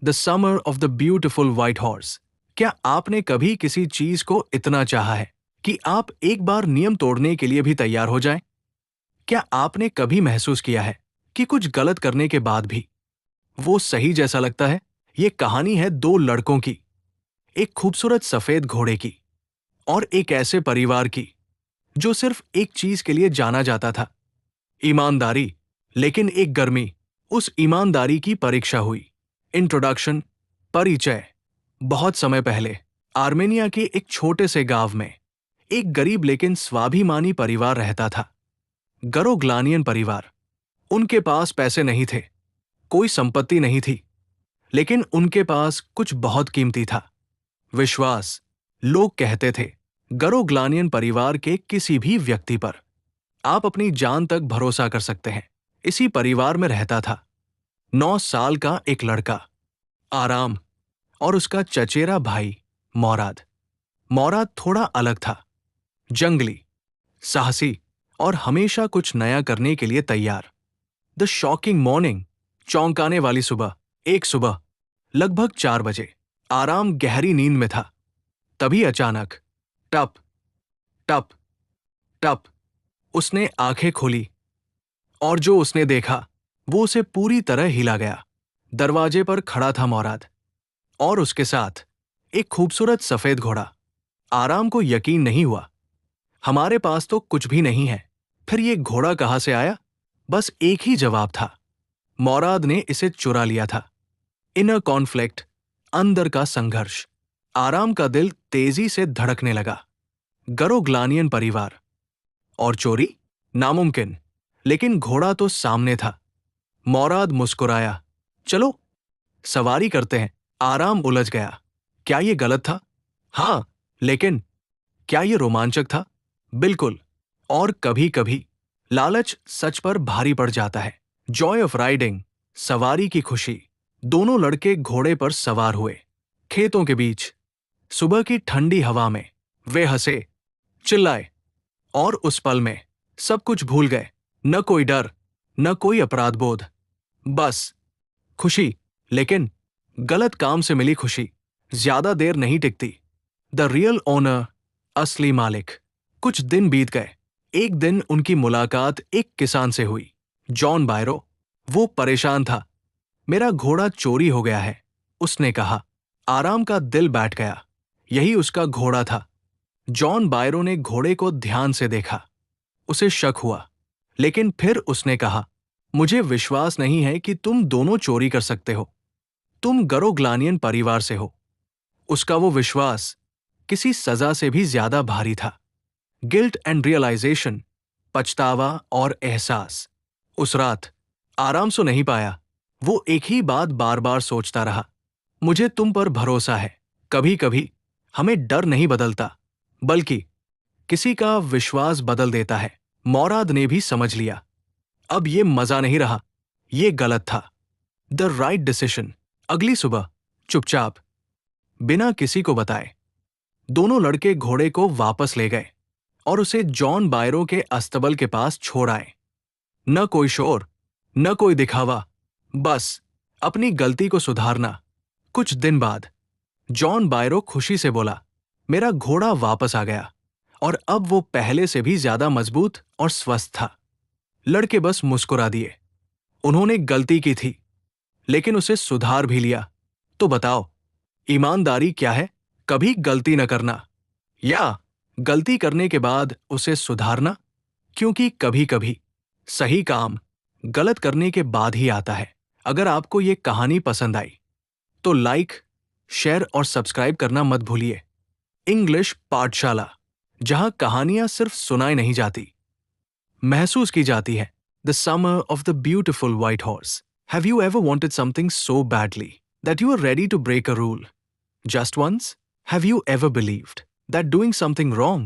The summer of the beautiful white horse. क्या आपने कभी किसी चीज को इतना चाहा है कि आप एक बार नियम तोड़ने के लिए भी तैयार हो जाएं? क्या आपने कभी महसूस किया है कि कुछ गलत करने के बाद भी वो सही जैसा लगता है? ये कहानी है दो लड़कों की, एक खूबसूरत सफेद घोड़े की और एक ऐसे परिवार की जो सिर्फ एक चीज के लिए जाना जाता था, ईमानदारी। लेकिन एक गर्मी उस ईमानदारी की परीक्षा हुई। इंट्रोडक्शन, परिचय। बहुत समय पहले आर्मेनिया के एक छोटे से गांव में एक गरीब लेकिन स्वाभिमानी परिवार रहता था। गरोग्लानियन परिवार। उनके पास पैसे नहीं थे, कोई संपत्ति नहीं थी, लेकिन उनके पास कुछ बहुत कीमती था, विश्वास। लोग कहते थे, गरोग्लानियन परिवार के किसी भी व्यक्ति पर आप अपनी जान तक भरोसा कर सकते हैं। इसी परिवार में रहता था 9 साल का एक लड़का, आराम, और उसका चचेरा भाई मौराद। मौराद थोड़ा अलग था, जंगली, साहसी और हमेशा कुछ नया करने के लिए तैयार। द शॉकिंग मॉर्निंग, चौंकाने वाली सुबह। एक सुबह लगभग 4 बजे आराम गहरी नींद में था। तभी अचानक टप टप टप उसने आंखें खोली और जो उसने देखा वो उसे पूरी तरह हिला गया। दरवाजे पर खड़ा था मौराद और उसके साथ एक खूबसूरत सफेद घोड़ा। आराम को यकीन नहीं हुआ। हमारे पास तो कुछ भी नहीं है, फिर ये घोड़ा कहां से आया? बस एक ही जवाब था, मौराद ने इसे चुरा लिया था। इनर कॉन्फ्लिक्ट, अंदर का संघर्ष। आराम का दिल तेजी से धड़कने लगा। गरोग्लानियन परिवार और चोरी नामुमकिन, लेकिन घोड़ा तो सामने था। मौराद मुस्कुराया, चलो सवारी करते हैं। आराम उलझ गया। क्या ये गलत था? हाँ, लेकिन क्या ये रोमांचक था? बिल्कुल। और कभी कभी लालच सच पर भारी पड़ जाता है। जॉय ऑफ राइडिंग, सवारी की खुशी। दोनों लड़के घोड़े पर सवार हुए। खेतों के बीच सुबह की ठंडी हवा में वे हंसे, चिल्लाए और उस पल में सब कुछ भूल गए। न कोई डर, न कोई अपराध बोध, बस खुशी। लेकिन गलत काम से मिली खुशी ज्यादा देर नहीं टिकती। द रियल ओनर, असली मालिक। कुछ दिन बीत गए। एक दिन उनकी मुलाकात एक किसान से हुई, जॉन बायरो। वो परेशान था। मेरा घोड़ा चोरी हो गया है, उसने कहा। आराम का दिल बैठ गया। यही उसका घोड़ा था। जॉन बायरो ने घोड़े को ध्यान से देखा। उसे शक हुआ, लेकिन फिर उसने कहा, मुझे विश्वास नहीं है कि तुम दोनों चोरी कर सकते हो। तुम गरोग्लानियन परिवार से हो। उसका वो विश्वास किसी सजा से भी ज्यादा भारी था। गिल्ट एंड रियलाइजेशन, पछतावा और एहसास। उस रात आराम सो नहीं पाया। वो एक ही बात बार बार सोचता रहा, मुझे तुम पर भरोसा है। कभी कभी हमें डर नहीं बदलता, बल्कि किसी का विश्वास बदल देता है। मौराद ने भी समझ लिया, अब ये मजा नहीं रहा, ये गलत था। The right decision. अगली सुबह चुपचाप, बिना किसी को बताए, दोनों लड़के घोड़े को वापस ले गए और उसे जॉन बायरो के अस्तबल के पास छोड़ आए। न कोई शोर, न कोई दिखावा, बस अपनी गलती को सुधारना। कुछ दिन बाद जॉन बायरो खुशी से बोला, मेरा घोड़ा वापस आ गया और अब वो पहले से भी ज्यादा मजबूत और स्वस्थ था। लड़के बस मुस्कुरा दिए। उन्होंने गलती की थी, लेकिन उसे सुधार भी लिया। तो बताओ, ईमानदारी क्या है? कभी गलती न करना, या गलती करने के बाद उसे सुधारना। क्योंकि कभी कभी सही काम गलत करने के बाद ही आता है। अगर आपको ये कहानी पसंद आई तो लाइक, शेयर और सब्सक्राइब करना मत भूलिए। इंग्लिश पाठशाला, जहां कहानियां सिर्फ सुनाई नहीं जाती, महसूस की जाती है। The summer of the beautiful white horse. Have you ever wanted something so badly that you are ready to break a rule just once? Have you ever believed that doing something wrong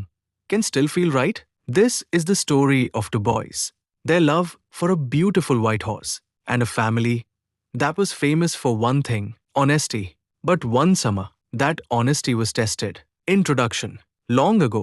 can still feel right? This is the story of two boys, their love for a beautiful white horse, and a family that was famous for one thing, honesty. But one summer, that honesty was tested. Introduction. Long ago,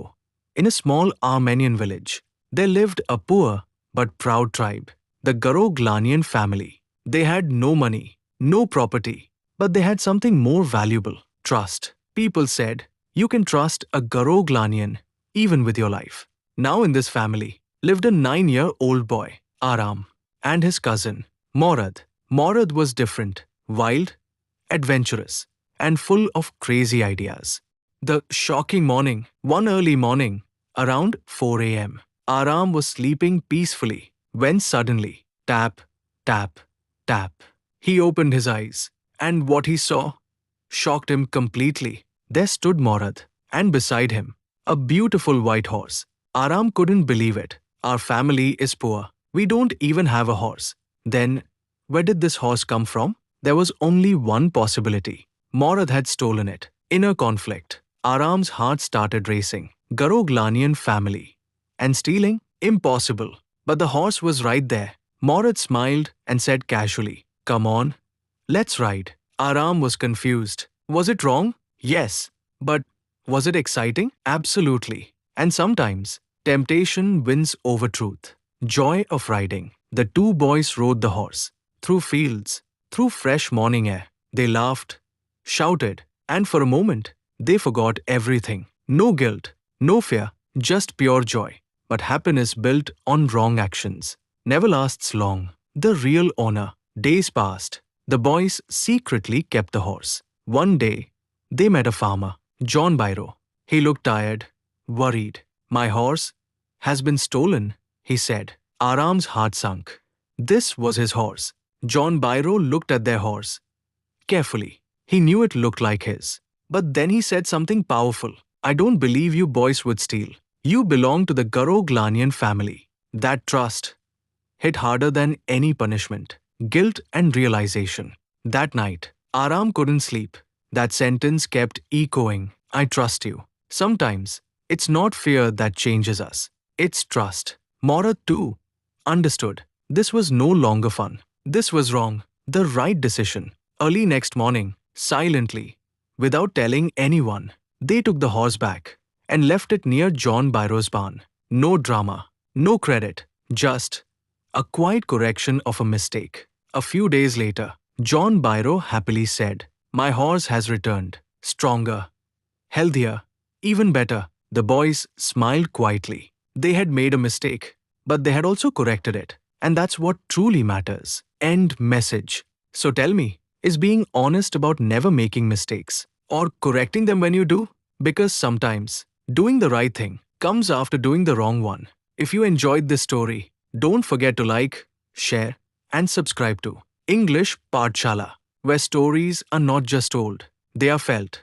in a small Armenian village, there lived a poor but proud tribe, the Goroglanian family. They had no money, no property, But they had something more valuable: trust. People said, you can trust a Garoglanian even with your life. Now in this family lived a 9-year-old boy, Aram, and his cousin, Morad. Morad was different, wild, adventurous, and full of crazy ideas. The shocking morning, one early morning, around 4 a.m., Aram was sleeping peacefully when suddenly, tap, tap, tap. He opened his eyes, and what he saw shocked him completely. There stood Morad, and beside him, a beautiful white horse. Aram couldn't believe it. Our family is poor. We don't even have a horse. Then, where did this horse come from? There was only one possibility. Morad had stolen it. Inner conflict. Aram's heart started racing. Garoglanian family. And stealing? Impossible. But the horse was right there. Morad smiled and said casually, "Come on, let's ride." Aram was confused. Was it wrong? Yes. But was it exciting? Absolutely. And sometimes, temptation wins over truth. Joy of riding. The two boys rode the horse. Through fields, through fresh morning air. They laughed, shouted, and for a moment, they forgot everything. No guilt, no fear, just pure joy. But happiness built on wrong actions never lasts long. The real honor. Days passed. The boys secretly kept the horse. One day, they met a farmer, John Byro. He looked tired, worried. "My horse has been stolen," he said. Aram's heart sunk. This was his horse. John Byro looked at their horse carefully. He knew it looked like his. But then he said something powerful. "I don't believe you boys would steal. You belong to the Garoglanian family." That trust hit harder than any punishment. Guilt and realization. That night, Aram couldn't sleep. That sentence kept echoing. "I trust you." Sometimes, it's not fear that changes us. It's trust. Morad too understood. This was no longer fun. This was wrong. The right decision. Early next morning, silently, without telling anyone, they took the horse back and left it near John Byro's barn. No drama, no credit, just a quiet correction of a mistake. A few days later, John Byro happily said, "My horse has returned, stronger, healthier, even better." The boys smiled quietly. They had made a mistake, but they had also corrected it. And that's what truly matters. End message. So tell me, is being honest about never making mistakes or correcting them when you do? Because sometimes doing the right thing comes after doing the wrong one. If you enjoyed this story, don't forget to like, share, and subscribe to English Pathshala, where stories are not just told, they are felt.